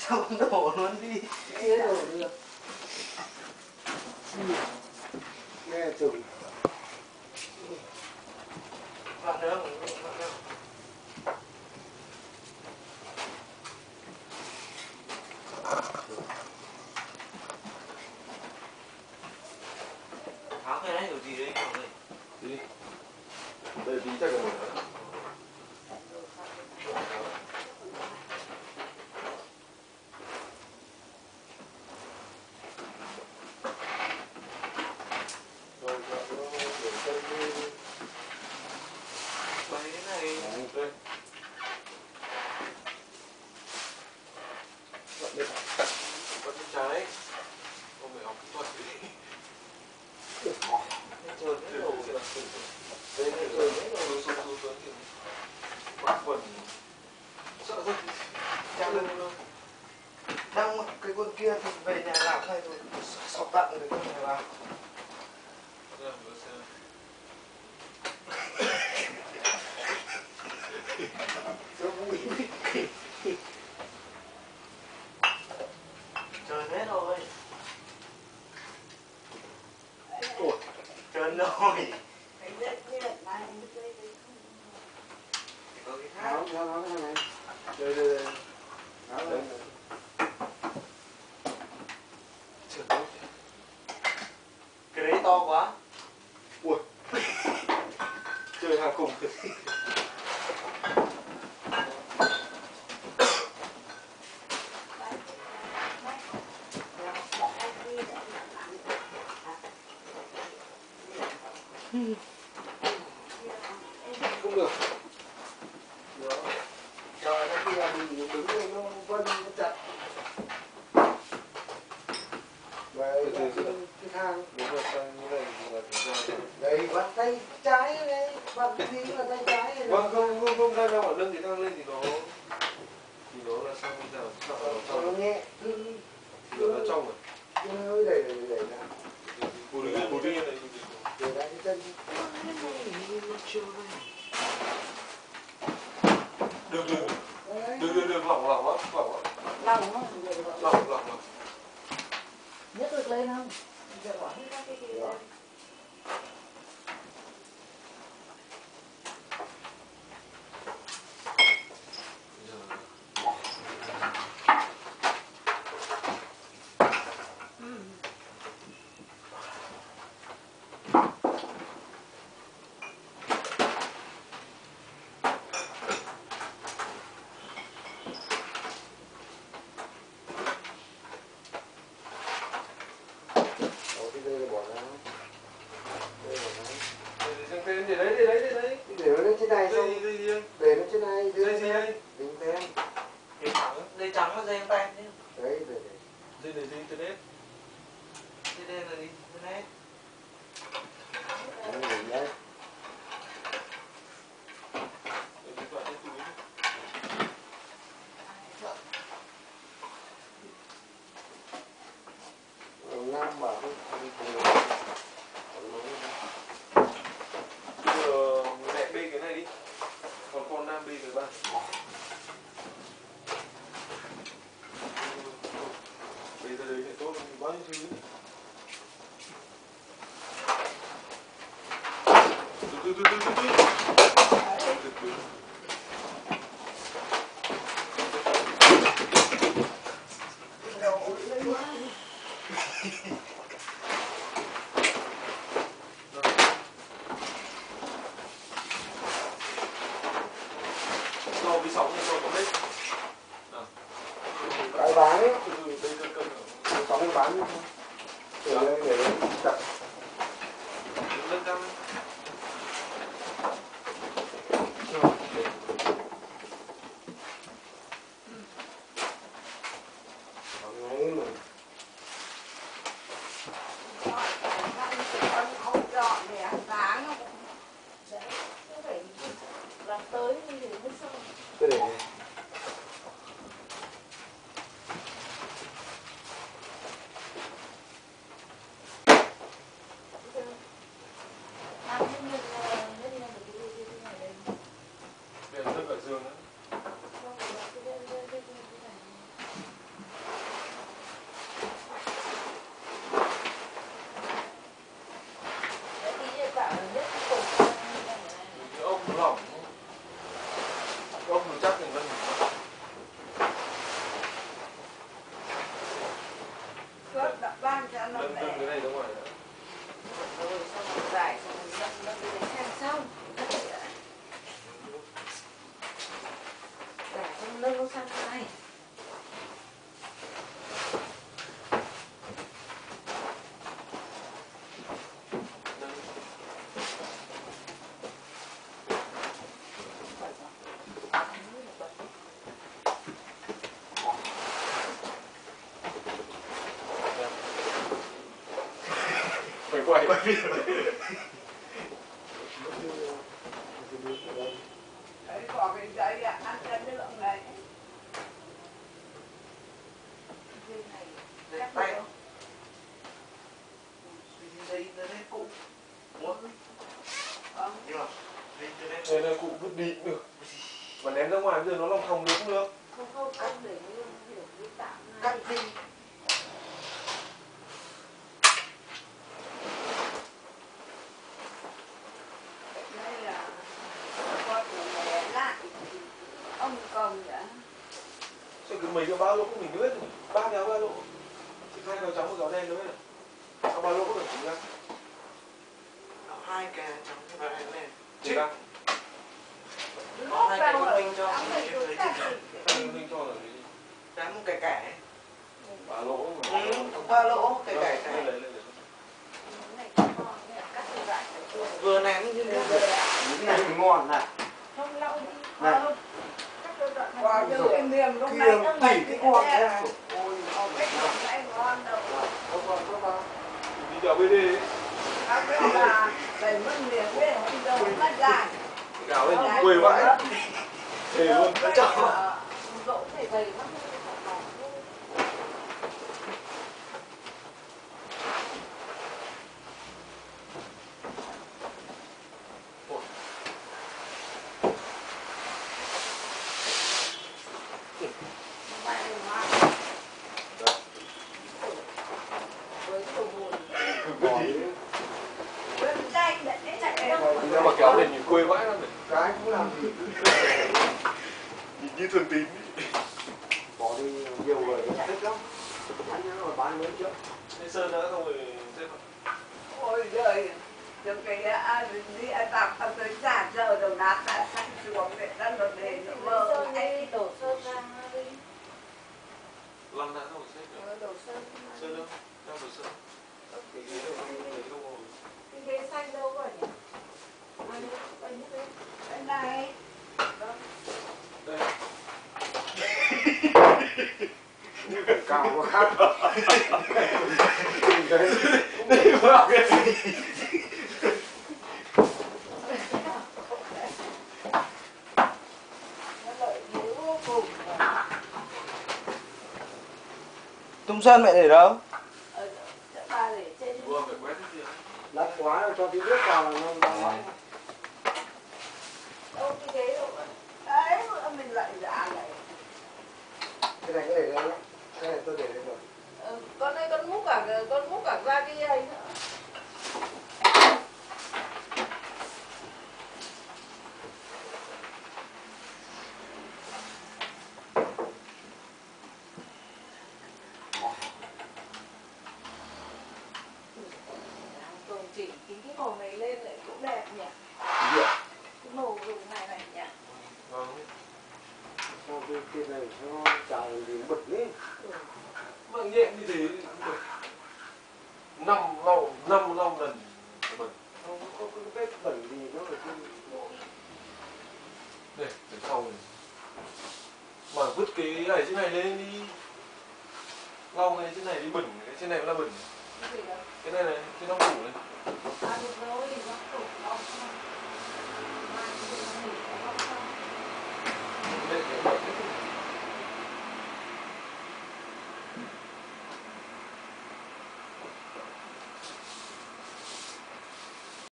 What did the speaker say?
Sao không đổ luôn đi. Nghe đổ được. Nghe chừng. Bạn nữa. Tháo cái đấy kiểu gì đấy mọi người. Đi. Đây tí chắc là nữa. Mấy cái này. Đây. Con chân trái. Không phải học kỹ thuật đi. Trơn hết đầu kìa. Đây này trơn hết đầu xuống kìa. Quạt quần. Sợ rất. Đang cái con kia thì về nhà làm thay rồi. Sọc tặng rồi con nhà làm. Trơn hết rồi. Ủa, trơn rồi. Có cái khác. Tháo cái này. Đây đây đây. Tháo đây. Cái đấy to quá. Ui. Chơi hàng cùng. Không được. Đó. Trời nó kia mình đứng lên nó vân nó chặt. Vậy cái thang. Đúng rồi, như này là Đây bắt tay trái đây, bắt tí là tay trái này. vâng, không đang ở lưng thì thang lên thì nó là xong bây giờ Nó nhẹ. thì nó trong rồi. Cứ đẩy ra. Bù đi này. Để ra cái chân. Được, lỏng lắm. Lỏng. Nhấc được lên không? Giờ bỏ hết các cái kia. Để đấy. Để nó lên trên này xong. Để nó trên này. Dây gì đây? Đừng tem. Dây trắng là dây tem chứ. Đấy, để. Dây này dây internet. Dây đen là gì? Internet. Đấy. Nam bảo Giờ mẹ bê cái này đi. Còn con Nam bê cái ba. Bê ra đấy thì tốt hơn bao nhiêu thứ. Từ. So với sóng thì so có hết. cái bán ấy. Đây cân rồi. Sóng bán để đây để chặt. Lên cam. quay phim. Đấy, bỏ cái giấy ăn cái lượng này. Đây, tay. Đây, internet cũ. Muốn. Nhưng mà, đây, internet. Đây là cụ vứt đi cũng được. Mà ném ra ngoài bây giờ nó lòng thòng được cũng được. Không cắt để kiểu như tạm này. Cắt đi. Đây là con của mẹ lại. Ông còn nữa. Sao cứ mấy cái ba lỗ của mình nữa, ba kéo ba lỗ. Chỉ hai kéo trắng một kéo đen nữa này. Sao ba lỗ có được chính ra? Hai cái trắng và đen lên. Chính ra. Có hai cái quân minh cho. Mình cho là cái gì? Cái một cái kẻ. Ba lỗ. Ba lỗ, cái kẻ Đây, này. đây, đây. Vừa ném như thế. Cái này ngon này. Không lâu đi. Này. Quả như cái miệng lúc này nó Tỉ cái con ra. Ôi, cái con này ngon đâu. Có ba. Đi kéo BD ấy. Các cái là đẩy mất miệng với không đâu mất dài. Kéo lên quê vãi. Thề luôn. Nó Chào. Dỗ phải dày lắm. Nhưng mà kéo lên nhìn quê vãi lắm này. Cái cũng làm gì. Nhìn như thường tín. Bỏ đi nhiều người thích lắm. Anh nhớ rồi bán mới trước. Thế Sơn đã xong rồi xếp Ôi giời. Được cái đi tạp tới giả giờ đầu nát đã sạch xuống để ra luật để nó mơ. Sơn đi, đổ sơn ra đi. lăn đã xong rồi xếp rồi. Đổ sơn. Sơn đâu? Đang đổ sơn. Cái ghế đâu? Cái ghế đâu ngồi? Cái ghế xanh đâu rồi nhỉ? Đây như thế. Cái này. Đây. Cao quá khác. Đây vào cái gì? Nó lợi thế vô cùng. Tung sơn mẹ để đâu? Ở chỗ ba để trên. Vừa phải quét cái gì? Lát quá rồi cho tí nước vào là nó Đâu cái ghế đâu rồi. đấy mình lại giả này. Cái này có để đây nhé. Cái này tôi để đây rồi. Con ơi con múc cả ra cái ấy nữa. Tường chỉnh cái màu này lên lại cũng đẹp nhỉ. Cái màu dùng này nhỉ. Vâng. Sao cái này nó tràn gì bật lên. Vâng nhẹ như thế. 5 lần bẩn. Không có cái vết bẩn gì nó ở trên. Đây, để sau này. Mà vứt cái này trên này lên đi. Lau cái trên này đi bẩn, cái trên này mới là bẩn. Cái gì đó. Cái này này, cái nắp tủ